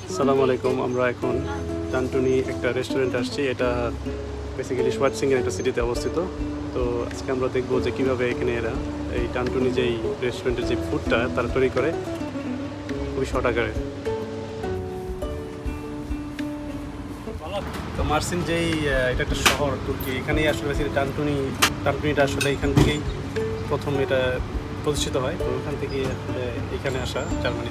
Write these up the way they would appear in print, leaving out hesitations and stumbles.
আসসালামু আলাইকুম। আমরা এখন টানটুনি একটা রেস্টুরেন্ট আসছি। এটা বেসিক্যালি সোয়াটসিংয়ের একটা সিটিতে অবস্থিত। তো আজকে আমরা দেখবো যে কীভাবে এখানে এরা এই টানটুনি যেই রেস্টুরেন্টের যে ফুডটা তারা তৈরি করে খুবই শর্ট আকারে। তো মার্সিন যেই এটা একটা শহর তুর্কি, এখানেই আসলে বেসিক্যালি টানটুনিটা আসলে এখান থেকেই প্রথম এটা প্রতিষ্ঠিত হয়। তো ওখান থেকে এখানে আসা জার্মানি।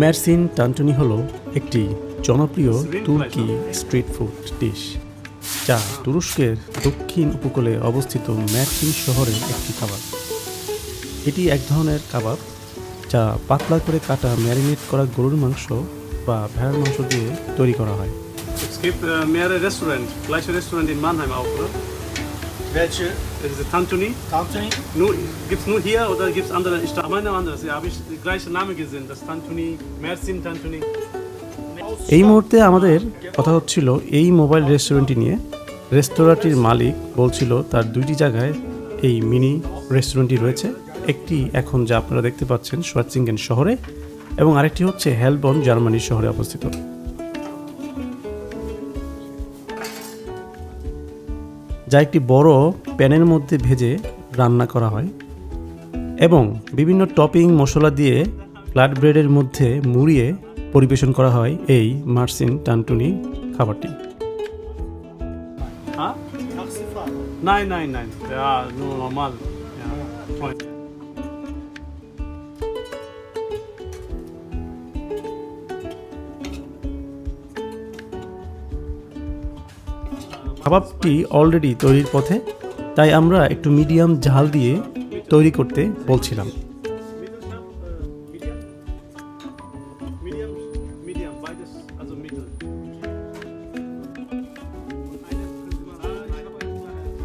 মেরসিন টানটুনি হলো একটি জনপ্রিয় তুর্কি স্ট্রিট ফুড ডিশ, যা তুরস্কের দক্ষিণ উপকূলে অবস্থিত মেরসিন শহরের একটি কাবাব। এটি এক ধরনের কাবাব যা পাতলা করে কাটা ম্যারিনেট করা গরুর মাংস বা ভেড়ার মাংস দিয়ে তৈরি করা হয়। Es gibt mehrere Restaurants, gleiche Restaurant in Mannheim auch, oder? Welche? Das ist Tantuni. Tantuni? Gibt es nur hier oder gibt es andere? Ich meine anderes. Ja, habe ich den gleichen Namen gesehen. Das Tantuni, Mersin Tantuni. এই মুহূর্তে আমাদের কথা হচ্ছিল এই mobile রেস্টুরেন্টটি নিয়ে। রেস্তোরাঁটির মালিক বলছিল তার দুইটি জায়গায় এই মিনি রেস্টুরেন্টটি রয়েছে। একটি এখন যা আপনারা দেখতে পাচ্ছেন সোয়াটসিঙ্গেন শহরে, এবং আরেকটি হচ্ছে হেলবন জার্মানির শহরে অবস্থিত। যা একটি বড় প্যানের মধ্যে ভেজে রান্না করা হয় এবং বিভিন্ন টপিং মশলা দিয়ে ফ্ল্যাট ব্রেডের মধ্যে মুড়িয়ে পরিবেশন করা হয় এই মার্সিন টানটুনি খাবারটি। Ha? Taxifahrer. Nein. Ja, nur normal. Ja. কাবাবটি অলরেডি তৈরির পথে, তাই আমরা একটু মিডিয়াম ঝাল দিয়ে তৈরি করতে বলছিলাম। Medium, beides, also mittel.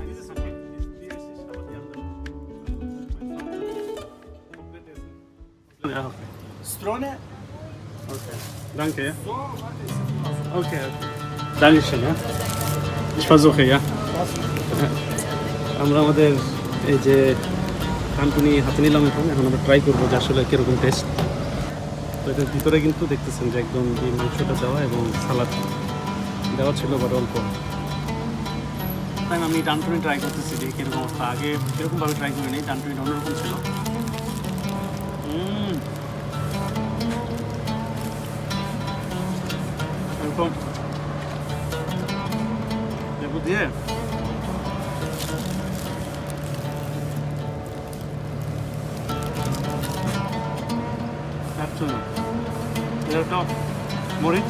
Dieses ist okay. Die esse ich, aber die andere. Komplett essen. Ja, okay. Strone? Okay. Danke, ja. Okay. Dankeschön, ja. Ich versuche, ja. আমরা আমাদের এই যে টানটুনি হাতে নিলাম, এখন আমরা ট্রাই করবো যে আসলে কীরকম টেস্ট। তো এটার ভিতরে কিন্তু দেখতেছেন যে একদম এই মাংসটা দেওয়া এবং সালাদ দেওয়া ছিল, বাট অল্প। আমি টানটুনি ট্রাই করতেছি যে কীরকম অবস্থা। আগে কীরকমভাবে ট্রাই করিনি, টানটুনিটা অন্যরকম ছিল। এরকম লেবু দিয়ে না, এটা মরিচ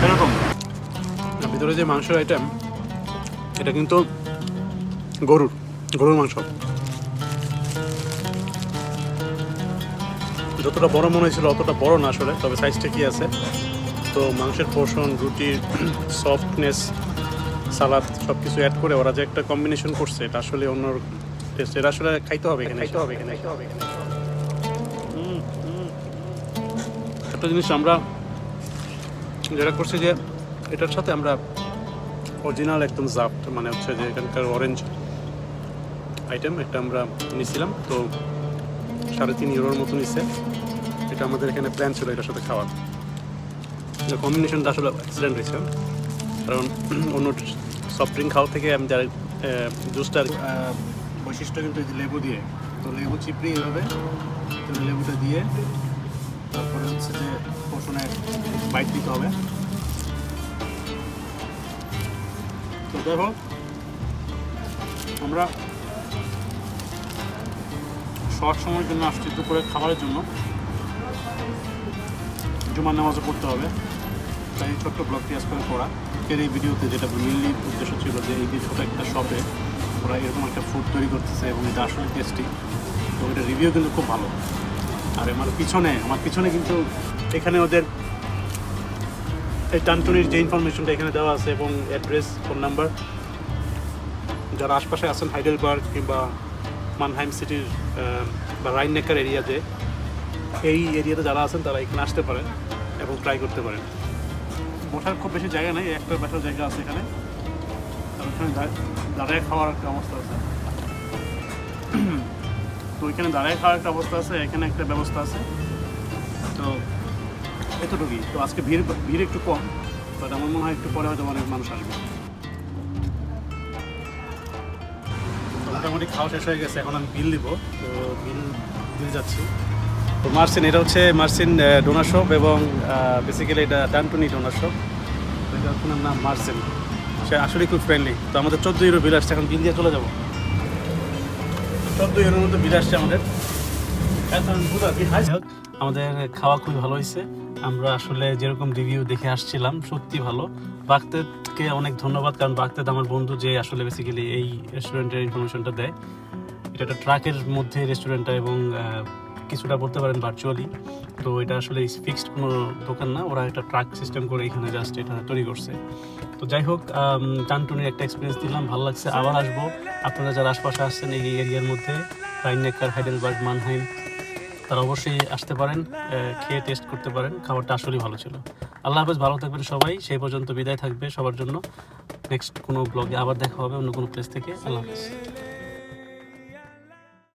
এরকম। ভিতরে যে মাংসের আইটেম, এটা কিন্তু গরুর মাংস। যতটা বড় মনে হয়েছিল অতটা বড় না আসলে, তবে সাইজটা কি আছে। তো মাংসের পোর্শন, রুটির সফটনেস, সালাদ সব কিছু অ্যাড করে ওরা যে একটা কম্বিনেশন করছে, এটা আসলে অন্যরকম টেস্ট। এটা আসলে খাইতে হবে এখানে। একটা জিনিস আমরা যেটা করছি যে এটার সাথে আমরা অরিজিনাল একদম জাফট, মানে হচ্ছে যে এখানকার অরেঞ্জ আইটেম, একটা আমরা নিয়েছিলাম। তো 3.5 ইউরোর মতো নিচ্ছে। এটা আমাদের এখানে প্ল্যান ছিল এটার সাথে খাওয়ার। কম্বিনেশনটা আসলে অ্যাক্সিডেন্ট হয়েছে, কারণ অন্য সফট ড্রিঙ্ক খাওয়া থেকে আমি যারা জুসটার বৈশিষ্ট্য কিন্তু লেবু দিয়ে, তো লেবু চিপড়ি এভাবে লেবুটা দিয়ে তারপরে হচ্ছে যে পোষণে বাইট দিতে হবে। তো দেখো, আমরা শর্ট সময়ের জন্য আসছি দুপুরে খাবারের জন্য। জুমার নামাজও পড়তে হবে, তাই ছোট্ট ব্লগটি আজকাল করা। আজকের এই ভিডিওতে যেটা মেনলি উদ্দেশ্য ছিল যে এই যে ছোটো একটা শপে ওরা এরকম একটা ফুড তৈরি করতেছে এবং এটা আসলে টেস্টি। তো এটা রিভিউ কিন্তু খুব ভালো। আর আমার পিছনে কিন্তু এখানে ওদের এই টানটুনির যে ইনফরমেশনটা এখানে দেওয়া আছে এবং অ্যাড্রেস, ফোন নাম্বার। যারা আশপাশে আছেন হাইডেলবার্গ কিংবা মানহাইম সিটির বা রাইন-নেকার এরিয়াতে, এই এরিয়াতে যারা আছেন তারা এখানে আসতে পারেন এবং ট্রাই করতে পারেন। বসার খুব বেশি জায়গা নেই, একটা বসার জায়গা আছে এখানে। আর ওখানে দাঁড়ায় খাওয়ার একটা অবস্থা আছে। তো ওইখানে দাঁড়ায় খাওয়ার একটা অবস্থা আছে, এখানে একটা ব্যবস্থা আছে। তো এতটুকুই। তো আজকে ভিড় একটু কম, বাট আমার মনে হয় একটু পরে হয়তো অনেক মানুষ আসবে। মোটামুটি খাওয়া শেষ হয়ে গেছে, এখন আমি বিল দিব। তো বিল দিয়ে যাচ্ছি। তো মার্সিন, এটা হচ্ছে মার্সিন ডোনার শপ, এবং বেসিক্যালি এটা টানটুনি ডোনার শপ। তো এটা ওনার নাম মার্সিন। সে আসলে খুব ফ্রেন্ডলি। তো আমাদের 14 ইউরো বিল আসছে, এখন বিল দিয়ে চলে যাবো। 14 ইউরোর মতো বিল আসছে আমাদের। আমাদের খাওয়া খুবই ভালো হয়েছে। আমরা আসলে যেরকম রিভিউ দেখে আসছিলাম সত্যি ভালো। বাগদাদকে অনেক ধন্যবাদ, কারণ বাগদাদ আমার বন্ধু যে আসলে বেসিক্যালি এই রেস্টুরেন্টের ইনফরমেশনটা দেয়। এটা একটা ট্রাকের মধ্যে রেস্টুরেন্টটা, এবং কিছুটা বলতে পারেন ভার্চুয়ালি। তো এটা আসলে ফিক্সড কোনো দোকান না, ওরা একটা ট্রাক সিস্টেম করে এখানে জাস্ট এটা তৈরি করছে। তো যাই হোক, টানটুনির একটা এক্সপিরিয়েন্স দিলাম, ভালো লাগছে। আবার আসবো। আপনারা যারা আশপাশে আসছেন এই এরিয়ার মধ্যে, রাইন-নেকার, হাইডেলবার্গ, মানহাইম, তারা অবশ্যই আসতে পারেন, খেয়ে টেস্ট করতে পারেন। খাবারটা আসলেই ভালো ছিল। আল্লাহ হাফেজ, ভালো থাকবেন সবাই। সেই পর্যন্ত বিদায় থাকবে সবার জন্য। নেক্সট কোনো ব্লগে আবার দেখা হবে অন্য কোনো প্লেস থেকে। আল্লাহ হাফেজ।